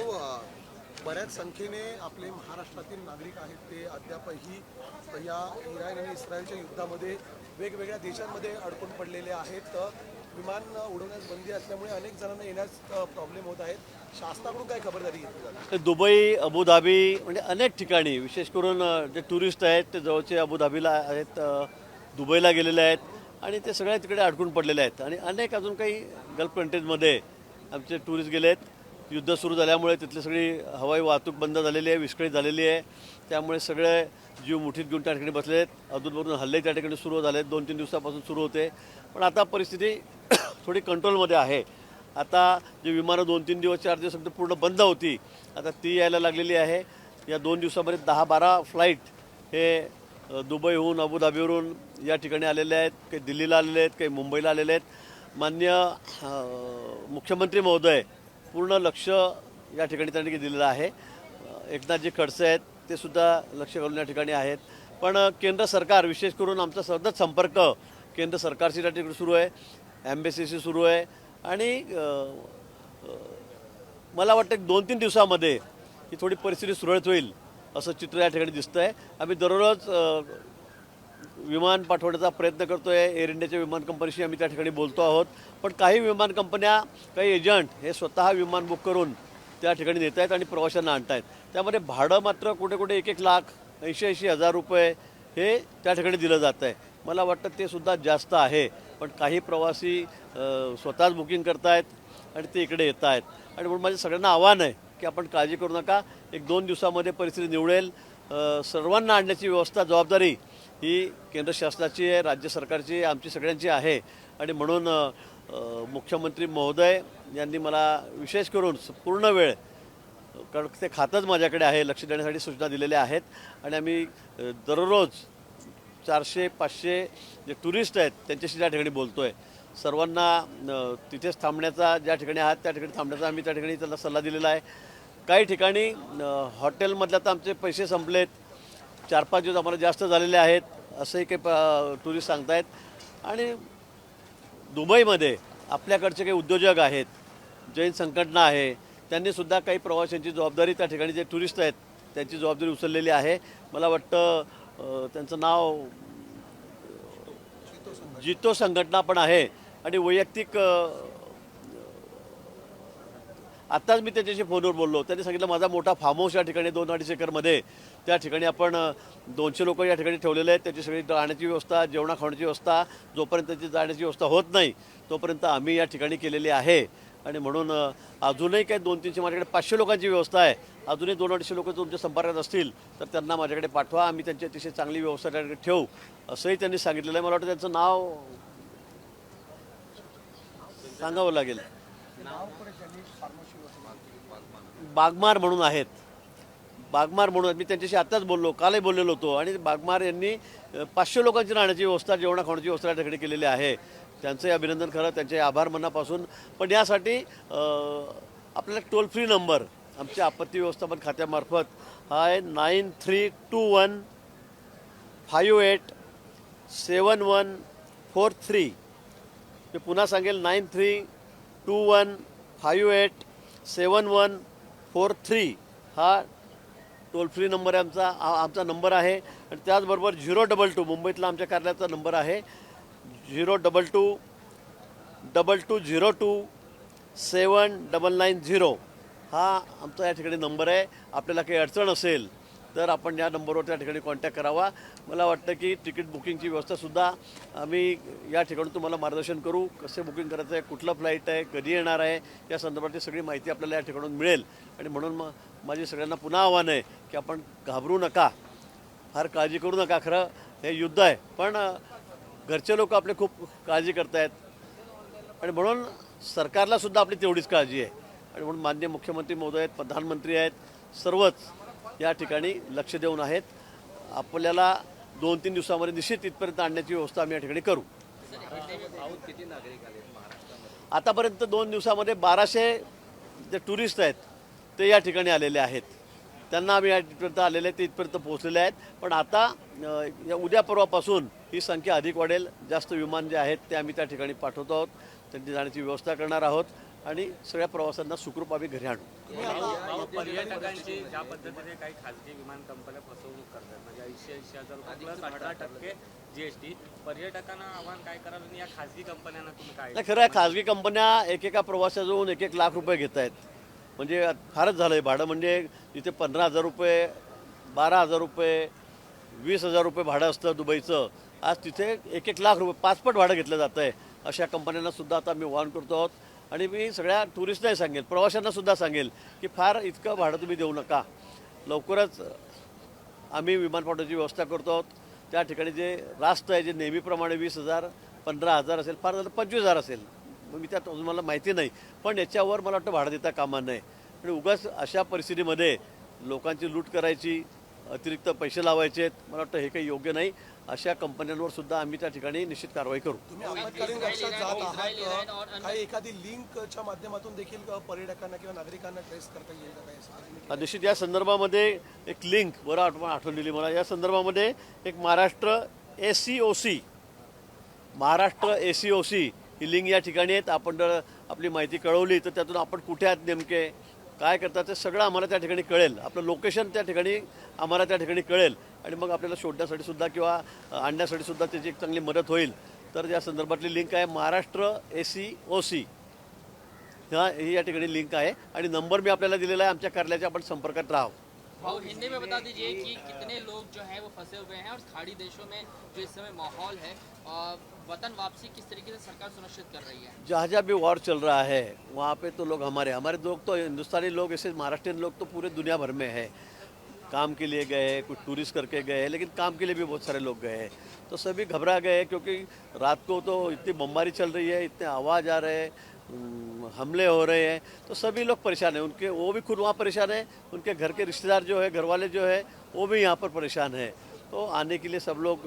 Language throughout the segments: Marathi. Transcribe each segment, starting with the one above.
भाऊ बऱ्याच संख्येने आपले महाराष्ट्रातील नागरिक आहेत ते अद्यापही या इराण आणि इस्रायलच्या युद्धामध्ये वेगवेगळ्या देशांमध्ये अडकून पडलेले आहेत. विमान उडवण्यास बंदी असल्यामुळे अनेक जणांना येण्यास प्रॉब्लेम होत आहेत. शासनाकडून काय खबरदारी घेतली जाते? दुबई, अबुधाबी म्हणजे अनेक ठिकाणी विशेष करून जे टुरिस्ट आहेत ते जवळचे अबुधाबीला आहेत, दुबईला गेलेले आहेत आणि ते सगळे तिकडे अडकून पडलेले आहेत. आणि अनेक अजून काही गल्फ कंट्रीजमध्ये आमचे टुरिस्ट गेले आहेत. युद्ध सुरू झाल्यामुळे तिथली सगळी हवाई वाहतूक बंद झालेली आहे, विस्कळीत झालेली आहे. त्यामुळे सगळे जीव मुठीत घेऊन त्या ठिकाणी बसले आहेत. अधूनमधून हल्ले त्या ठिकाणी सुरू झाले आहेत. 2-3 दिवसापासून सुरू होते, पण आता परिस्थिती थोडी कंट्रोलमध्ये आहे. आता जे विमानं 2-3 दिवस 4 दिवस अगदी पूर्ण बंद होती, आता ती यायला लागलेली आहे. या 2 दिवसामध्ये 10-12 फ्लाईट हे दुबईहून अबुधाबीवरून या ठिकाणी आलेले आहेत. काही दिल्लीला आलेले आहेत, काही मुंबईला आलेले आहेत. माननीय मुख्यमंत्री महोदय पूर्ण लक्ष या ठिकाणी त्यांनी दिलेलं आहे. एकनाथजी खडसे आहेत ते सुद्धा लक्ष घालून या ठिकाणी आहेत. पण केंद्र सरकार विशेष करून आमचा सतत संपर्क केंद्र सरकारशी त्या ठिकाणी सुरू आहे, एम्बेसीशी सुरू आहे. आणि मला वाटतं 2-3 दिवसामध्ये ही थोडी परिस्थिती सुरळीत होईल असं चित्र या ठिकाणी दिसतं आहे. आम्ही दररोज विमान पाठवण्याचा प्रयत्न करतो आहे. एअर इंडियाच्या विमान कंपनीशी आम्ही त्या ठिकाणी बोलतो आहोत. पण काही विमान कंपन्या, काही एजंट हे स्वतः विमान बुक करून त्या ठिकाणी नेत आहेत आणि प्रवाशांना आणत आहेत. त्यामध्ये भाडं मात्र कुठे कुठे 1-1 लाख, 80-80 हजार रुपये हे त्या ठिकाणी दिलं जातं आहे. मला वाटतं ते सुद्धा जास्त आहे. पण काही प्रवासी स्वतःच बुकिंग करत आहेत आणि ते इकडे येत आहेत. आणि म्हणून माझं सगळ्यांना आव्हान आहे की आपण काळजी करू नका. 1-2 दिवसामध्ये परिस्थिती निवळेल. सर्वांना आणण्याची व्यवस्था, जबाबदारी ही केंद्र शासनाची आहे, राज्य सरकारची, आमची सगळ्यांची आहे. आणि म्हणून मुख्यमंत्री महोदय यांनी मला विशेष करून पूर्ण वेळ, कारण ते खातंच माझ्याकडे आहे, लक्ष देण्यासाठी सूचना दिलेल्या आहेत. आणि आम्ही दररोज 400-500 जे टुरिस्ट आहेत त्यांच्याशी त्या ठिकाणी बोलतो आहे. सर्वांना तिथेच थांबण्याचा, ज्या ठिकाणी आहात त्या ठिकाणी थांबण्याचा आम्ही त्या ठिकाणी त्यांना सल्ला दिलेला आहे. काही ठिकाणी हॉटेलमधल्या तर आमचे पैसे संपलेत, 4-5 दिवस आम्हाला जास्त झालेले आहेत असंही काही टुरिस्ट सांगतायत. आणि दुबईमध्ये आपल्याकडचे काही उद्योजक आहेत, जैन संघटना आहे, त्यांनीसुद्धा काही प्रवाशांची जबाबदारी त्या ठिकाणी जे टुरिस्ट आहेत त्यांची जबाबदारी उचललेली आहे. मला वाटतं त्यांचं नाव जितो संघटना पण आहे. आणि वैयक्तिक आत्ताच मी त्याच्याशी फोनवर बोललो. त्यांनी सांगितलं माझा मोठा फार्म हाऊस या ठिकाणी 2-2.5 एकरमध्ये, त्या ठिकाणी आपण 200 लोक या ठिकाणी ठेवलेले आहेत. त्याची सगळी राहण्याची व्यवस्था, जेवणा खाण्याची व्यवस्था, जोपर्यंत त्याची जाण्याची व्यवस्था होत नाही तोपर्यंत आम्ही या ठिकाणी केलेली आहे. आणि म्हणून अजूनही काही 200-300 माझ्याकडे 500 लोकांची व्यवस्था आहे. अजूनही 200-250 लोक तुमच्या संपर्कात असतील तर त्यांना माझ्याकडे पाठवा, आम्ही त्यांची अतिशय चांगली व्यवस्था त्याकडे ठेवू असंही त्यांनी सांगितलेलं आहे. मला वाटतं त्यांचं नाव सांगावं लागेल. बागमार म्हणून आहेत, बागमार म्हणून. मी त्यांच्याशी आत्ताच बोललो, कालही बोललेलो होतो. आणि बागमार यांनी 500 लोकांची राहण्याची व्यवस्था, जेवणा खाण्याची व्यवस्था त्या ठिकाणी केलेली आहे. त्यांचंही अभिनंदन खरं, त्यांचे आभार मनापासून. पण यासाठी आपल्याला टोल फ्री नंबर आमच्या आपत्ती व्यवस्थापन खात्यामार्फत हा आहे 9321587143. मी पुन्हा सांगेल 9321587143 हा टोल फ्री नंबर आहे आमचा नंबर आहे. आणि त्याचबरोबर 022 मुंबईतला आमच्या कार्यालयाचा नंबर आहे 022-2202-7990 हा आमचा या ठिकाणी नंबर आहे. आपल्याला काही अडचण असेल तर आपण या नंबरवर त्या ठिकाणी कॉन्टॅक्ट करावा. मला वाटतं की तिकीट बुकिंगची व्यवस्थासुद्धा आम्ही या ठिकाणी तुम्हाला मार्गदर्शन करू. कसे बुकिंग करायचं आहे, कुठलं फ्लाईट आहे, कधी येणार आहे, या संदर्भातली सगळी माहिती आपल्याला या ठिकाणून मिळेल. आणि म्हणून माझी सगळ्यांना पुन्हा आव्हान आहे की आपण घाबरू नका, फार काळजी करू नका. खरं हे युद्ध आहे, पण घरचे लोक आपले खूप काळजी करत आहेत. आणि म्हणून सरकारलासुद्धा आपली तेवढीच काळजी आहे. आणि म्हणून माननीय मुख्यमंत्री महोदय आहेत, प्रधानमंत्री आहेत, सर्वच या ठिकाणी लक्ष देऊन आहेत. आपल्याला 2-3 दिवसामध्ये निश्चित इथपर्यंत आणण्याची व्यवस्था आम्ही या ठिकाणी करू. आतापर्यंत 2 दिवसामध्ये 1200 जे टुरिस्ट आहेत ते या ठिकाणी आलेले आहेत. त्यांना आम्ही इथपर्यंत आलेले आहेत, ते इथपर्यंत पोहोचलेले आहेत. पण आता उद्या परवापासून ही संख्या अधिक वाढेल. जास्त विमान जे आहेत ते आम्ही त्या ठिकाणी पाठवतो आहोत, त्यांची जाण्याची व्यवस्था करणार आहोत. आणि सगळ्या प्रवाशांना सुखरूप आम्ही घरी आणू. पर्यटकांची ज्या पद्धतीने काही खासगी विमान कंपन्या फसवणूक करतात म्हणजे 80,000 रुपये प्लस 18% GST, पर्यटकांना आव्हान काय कराल आणि या खासगी कंपन्यांना तुम्ही काय? नाही, खरं आहे खाजगी कंपन्या एकेका प्रवासाजवळून 1-1 लाख रुपये घेत आहेत. म्हणजे फारच झालं आहे भाडं. म्हणजे इथे 15,000 रुपये, 12,000 रुपये, 20,000 रुपये भाडं असतं दुबईचं. आज तिथे 1-1 लाख रुपये 5 पट भाडं घेतलं जातं आहे. अशा कंपन्यांना सुद्धा आता मी वार्न करतो आहोत. आणि मी सगळ्या टुरिस्टनाही सांगेल, प्रवाशांना सुद्धा सांगेल की फार इतकं भाडं तुम्ही देऊ नका. लवकरच आम्ही विमानपाठवाची व्यवस्था करतो आहोत. त्या ठिकाणी जे रास्त आहे जे नेहमीप्रमाणे 20,000, 15,000 असेल, फार झालं 25,000 असेल. मग मी त्यात अजून मला माहिती नाही, पण याच्यावर मला वाटतं भाडं देता कामा नये. आणि उगाच अशा परिस्थितीमध्ये लोकांची लूट करायची, अतिरिक्त पैसे लावायचे, मला वाटतं हे काही योग्य नाही. अशा कंपन्यांवर सुद्धा आम्ही त्या ठिकाणी निश्चित कारवाई करू. तुम्ही आपत्कालीन कक्षात जात आहात, काही एखादी लिंकच्या माध्यमातून देखील पर्यटकांना किंवा नागरिकांना ट्रेस करता येईल का काय? निश्चित या संदर्भामध्ये एक लिंक बरं आठवण दिली मला. या संदर्भामध्ये एक महाराष्ट्र ACOC ही लिंक या ठिकाणी आहेत. आपण जर आपली माहिती कळवली तर त्यातून आपण कुठे आहात, नेमके काय करतात ते सगळं आम्हाला त्या ठिकाणी कळेल. आपलं लोकेशन त्या ठिकाणी आम्हाला त्या ठिकाणी कळेल आणि मग आपल्याला शोधण्यासाठी सुद्धा किंवा आणण्यासाठी सुद्धा त्याची एक चांगली मदत होईल. तर या संदर्भातली लिंक आहे महाराष्ट्र ACOC, ही या ठिकाणी लिंक आहे. आणि नंबर मी आपल्याला दिलेला आहे आमच्या कार्यालयाच्या, आपण संपर्कात राहावं. और हिंदी में बता दीजिए कि कितने लोग जो है वो फंसे हुए हैं और खाड़ी देशों में जो इस समय माहौल है, वतन वापसी किस तरीके से सरकार सुनिश्चित कर रही है? जहाँ जहाँ भी वॉर चल रहा है वहाँ पे तो लोग हमारे लोग तो हिंदुस्तानी लोग, ऐसे महाराष्ट्रियन लोग तो पूरे दुनिया भर में है. काम के लिए गए हैं, कुछ टूरिस्ट करके गए हैं, लेकिन काम के लिए भी बहुत सारे लोग गए हैं. तो सभी घबरा गए हैं क्योंकि रात को तो इतनी बमबारी चल रही है, इतने आवाज़ आ रहे हैं, हमले हो रहे हैं. तो सभी लोग परेशान हैं. उनके वो भी खुद वहाँ परेशान हैं, उनके घर के रिश्तेदार जो है, घर वाले जो है, वो भी यहाँ पर परेशान हैं. तो आने के लिए सब लोग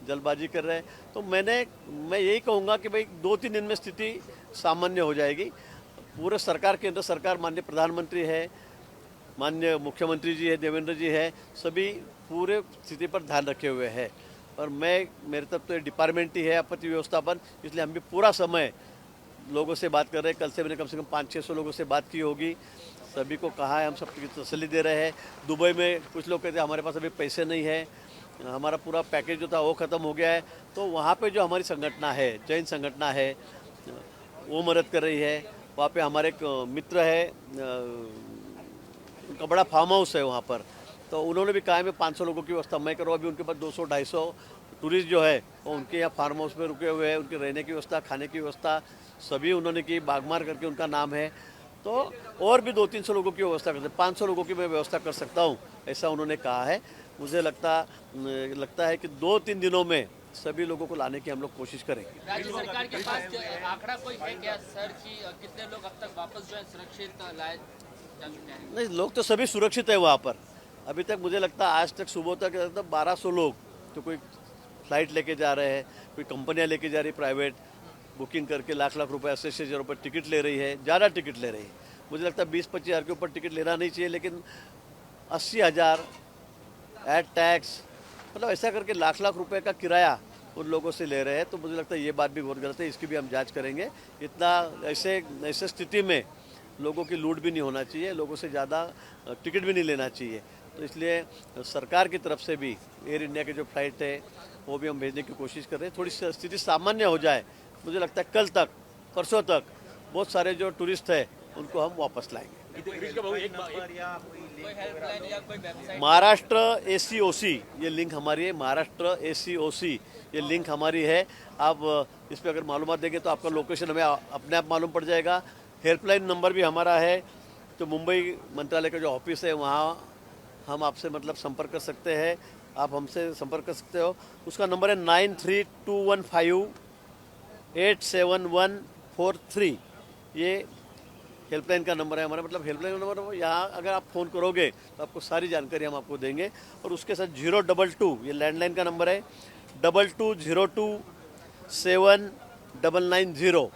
जल्दबाजी कर रहे हैं. तो मैं यही कहूँगा कि भाई 2-3 दिन में स्थिति सामान्य हो जाएगी. पूरे सरकार, केंद्र सरकार, माननीय प्रधानमंत्री है, माननीय मुख्यमंत्री जी है, देवेंद्र जी है, सभी पूरे स्थिति पर ध्यान रखे हुए हैं. और मेरे तरफ तो डिपार्टमेंट ही है आपत्ति व्यवस्थापन, इसलिए हम भी पूरा समय लोगों से बात कर रहे हैं. कल से मैंने कम से कम 500-600 लोगों से बात की होगी. सभी को कहा है, हम सबकी तसल्ली दे रहे हैं. दुबई में कुछ लोग कहते हैं हमारे पास अभी पैसे नहीं है, हमारा पूरा पैकेज जो था वो ख़त्म हो गया है. तो वहाँ पे जो हमारी संगठना है, जैन संगठना है, वो मदद कर रही है. वहाँ पे हमारे एक मित्र है, उनका बड़ा फार्म हाउस है वहाँ पर, तो उन्होंने भी कहा है मैं 500 लोगों की व्यवस्था मैं करूँ. अभी उनके पास 200-250 टूरिस्ट जो है वो उनके यहाँ फार्म हाउस में रुके हुए हैं. उनके रहने की व्यवस्था, खाने की व्यवस्था सभी उन्होंने की. बागमार करके उनका नाम है. तो और भी 200-300 लोगों की व्यवस्था करते, 500 लोगों की मैं व्यवस्था कर सकता हूँ, ऐसा उन्होंने कहा है. मुझे लगता है कि 2-3 दिनों में सभी लोगों को लाने की हम लोग कोशिश करेंगे. राज्य सरकार के पास आंकड़ा कोई है क्या सर कि कितने लोग अब तक वापस जो है सुरक्षित लाए जा चुके हैं? नहीं, लोग तो सभी सुरक्षित है वहाँ पर. अभी तक मुझे लगता है आज तक सुबह तक 1200 लोग, तो कोई फ्लाइट लेके जा रहे हैं, कोई कंपनियाँ लेके जा रही प्राइवेट, बुकिंग करके लाख रुपए, 80,000 रुपये टिकट ले रही है, ज़्यादा टिकट ले रही है. मुझे लगता है 20-25 हज़ार के ऊपर टिकट लेना नहीं चाहिए, लेकिन 80,000 एट टैक्स, मतलब ऐसा करके लाख रुपए का किराया उन लोगों से ले रहे हैं. तो मुझे लगता है ये बात भी बहुत गलत है, इसकी भी हम जांच करेंगे. इतना ऐसे स्थिति में लोगों की लूट भी नहीं होना चाहिए, लोगों से ज़्यादा टिकट भी नहीं लेना चाहिए. तो इसलिए सरकार की तरफ से भी एयर इंडिया के जो फ्लाइट है वो भी हम भेजने की कोशिश कर रहे हैं. थोड़ी स्थिति सामान्य हो जाए, मुझे लगता है कल तक, परसों तक बहुत सारे जो टूरिस्ट हैं उनको हम वापस लाएंगे. कोई हेल्पलाइन या कोई वेबसाइट? महाराष्ट्र ACOC ये लिंक हमारी है. महाराष्ट्र ACOC ये लिंक हमारी है. आप इस पर अगर मालूमात देंगे तो आपका लोकेशन हमें अपने आप मालूम पड़ जाएगा. हेल्पलाइन नंबर भी हमारा है. तो मुंबई मंत्रालय का जो ऑफिस है वहाँ हम आपसे मतलब संपर्क कर सकते हैं, आप हमसे संपर्क कर सकते हो. उसका नंबर है 9321587143. ये हेल्पलाइन का नंबर है हमारा. मतलब हेल्पलाइन का नंबर यहाँ अगर आप फ़ोन करोगे तो आपको सारी जानकारी हम आपको देंगे. और उसके साथ 022 ये लैंडलाइन का नंबर है, 2202279990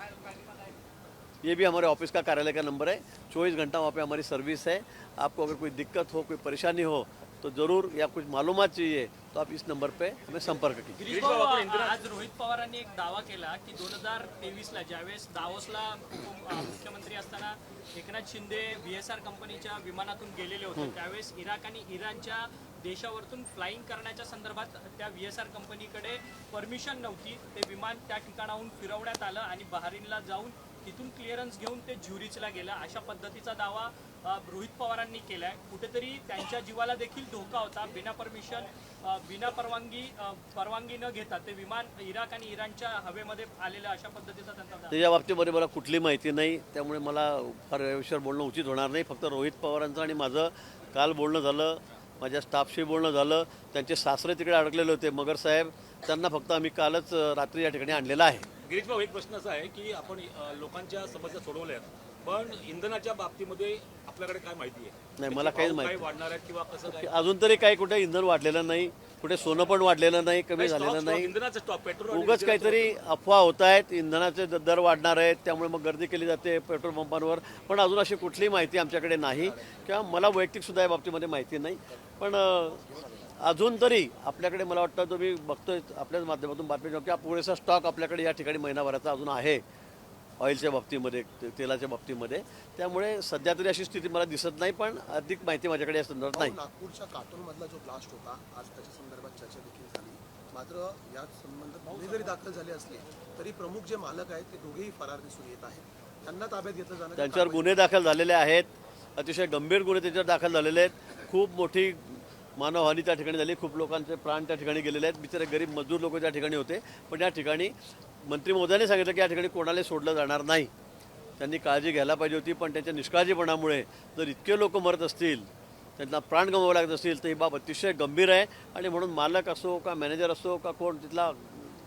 ये भी हमारे ऑफिस का कार्यालय का नंबर है. 24 घंटा वहाँ पे हमारी सर्विस है. आपको अगर कोई दिक्कत हो, कोई परेशानी हो तो ज़रूर या कुछ मालूमात चाहिए तो आप इस नंबर पे हमें संपर्क कीजिए. गिरीश भाऊ, आज रोहित पवारांनी एक दावा केला की 2023ला ज्यावेळेस दावोसला मुख्यमंत्री असताना एकनाथ शिंदे VSR कंपनीच्या विमानातून गेलेले होते त्यावेळेस इराक आणि इराणच्या देशावरतून फ्लाईंग करण्याच्या संदर्भात त्या VSR कंपनीकडे परमिशन नव्हती. ते विमान त्या ठिकाणाहून फिरवण्यात आलं आणि बहारीनला जाऊन तिथून क्लिअरन्स घेऊन ते झुरिचला गेलं. अशा पद्धतीचा दावा रोहित पवारांनी केलाय. कुठेतरी त्यांच्या जीवाला देखील धोका होता. बिना परमिशन बिना परवानगी न घेता ते विमान इराक आणि इराणच्या हवेमध्ये आलेलं अशा पद्धतीचा त्यांचा दावा. त्याच्या बाबतीमध्ये मला कुठली माहिती नाही त्यामुळे मला फार या विषयावर बोलणं उचित होणार नाही. फक्त रोहित पवारांचं आणि माझं काल बोलणं झालं, माझ्या स्टाफशी बोलणं झालं. त्यांचे सासरे तिकडे अडकलेले होते मगर साहेब, त्यांना फक्त आम्ही कालच रात्री या ठिकाणी आणलेलं आहे. गिरीश भाऊ, एक प्रश्न असा आहे की आपण लोकांच्या समस्या सोडवल्या आहेत, पण इंधनाच्या बाबतीमध्ये आपल्याकडे काय माहिती आहे? नाही, मला काहीच भाव माहिती काय वाढणार आहेत किंवा कसं काय? अजून तरी काही कुठे इंधन वाढलेलं नाही, कुठे सोनं पण वाढलेलं नाही, कमी झालेलं नाही. इंधनाचा स्टॉक पेट्रोल उगाच काहीतरी अफवा होत आहेत, इंधनाचे दर वाढणार आहेत त्यामुळे मग गर्दी केली जाते पेट्रोल पंपांवर. पण अजून अशी कुठलीही माहिती आमच्याकडे नाही किंवा मला वैयक्तिक सुद्धा या बाबतीमध्ये माहिती नाही. पण अजून तरी आपल्याकडे मला वाटतं तुम्ही बघतोय आपल्याच माध्यमातून बातमी की पुरेसा स्टॉक आपल्याकडे या ठिकाणी महिनाभराचा अजून आहे ऑइलच्या बाबतीमध्ये, तेलाच्या बाबतीमध्ये. त्यामुळे सध्या तरी अशी स्थिती मला दिसत नाही, पण अधिक माहिती माझ्याकडे या संदर्भात नाही. नागपूरच्या काटोलमधला जो ब्लास्ट होता आज त्याच्या संदर्भात चर्चा देखील झाली. मात्र या संबंधात गुन्हे जरी दाखल झाले असले तरी प्रमुख जे मालक आहेत ते दोघेही फरार दिसून येत आहेत. त्यांना ताब्यात घेतलं जाणं त्यांच्यावर गुन्हे दाखल झालेले आहेत, अतिशय गंभीर गुन्हे त्याच्यावर दाखल झालेले आहेत. खूप मोठी मानवहानी त्या ठिकाणी झाली, खूप लोकांचे प्राण त्या ठिकाणी गेलेले आहेत. बिचारे गरीब मजदूर लोक त्या ठिकाणी होते. पण या ठिकाणी मंत्री महोदयाने सांगितलं की या ठिकाणी कोणाला सोडलं जाणार नाही. त्यांनी काळजी घ्यायला पाहिजे होती, पण त्यांच्या निष्काळजीपणामुळे जर इतके लोक मरत असतील, त्यांना प्राण गमवावे लागत असतील तर ही बाब अतिशय गंभीर आहे. आणि म्हणून मालक असो का मॅनेजर असो का कोण तिथला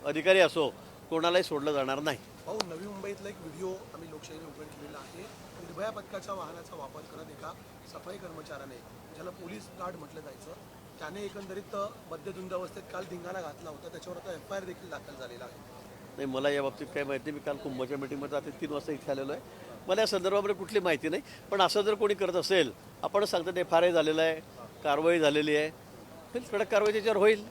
अधिकारी असो, कोणालाही सोडलं जाणार नाही. भाऊ, नवी मुंबईतला एक व्हिडिओ आम्ही लोकशाहीने उघड केलेला आहे. निर्भया पथकाच्या वाहनाचा वापर करत एका सफाई कर्मचाऱ्याने, ज्याला पोलीस गार्ड म्हटलं जायचं, त्याने एकंदरीत मद्यधुंद अवस्थेत काल धिंगाणा घातला होता. त्याच्यावर आता FIR देखील दाखल झालेला आहे. नाही, मला या बाबतीत काही माहिती नाही. मी काल कुंभच्या मीटिंगमध्ये आता 3 वाजता इथे आलेलो आहे. मला या संदर्भामध्ये कुठली माहिती नाही. पण असं जर कोणी करत असेल, आपणच सांगतात FIR झालेलं आहे, कारवाई झालेली आहे, कडक कारवाई त्याच्यावर होईल.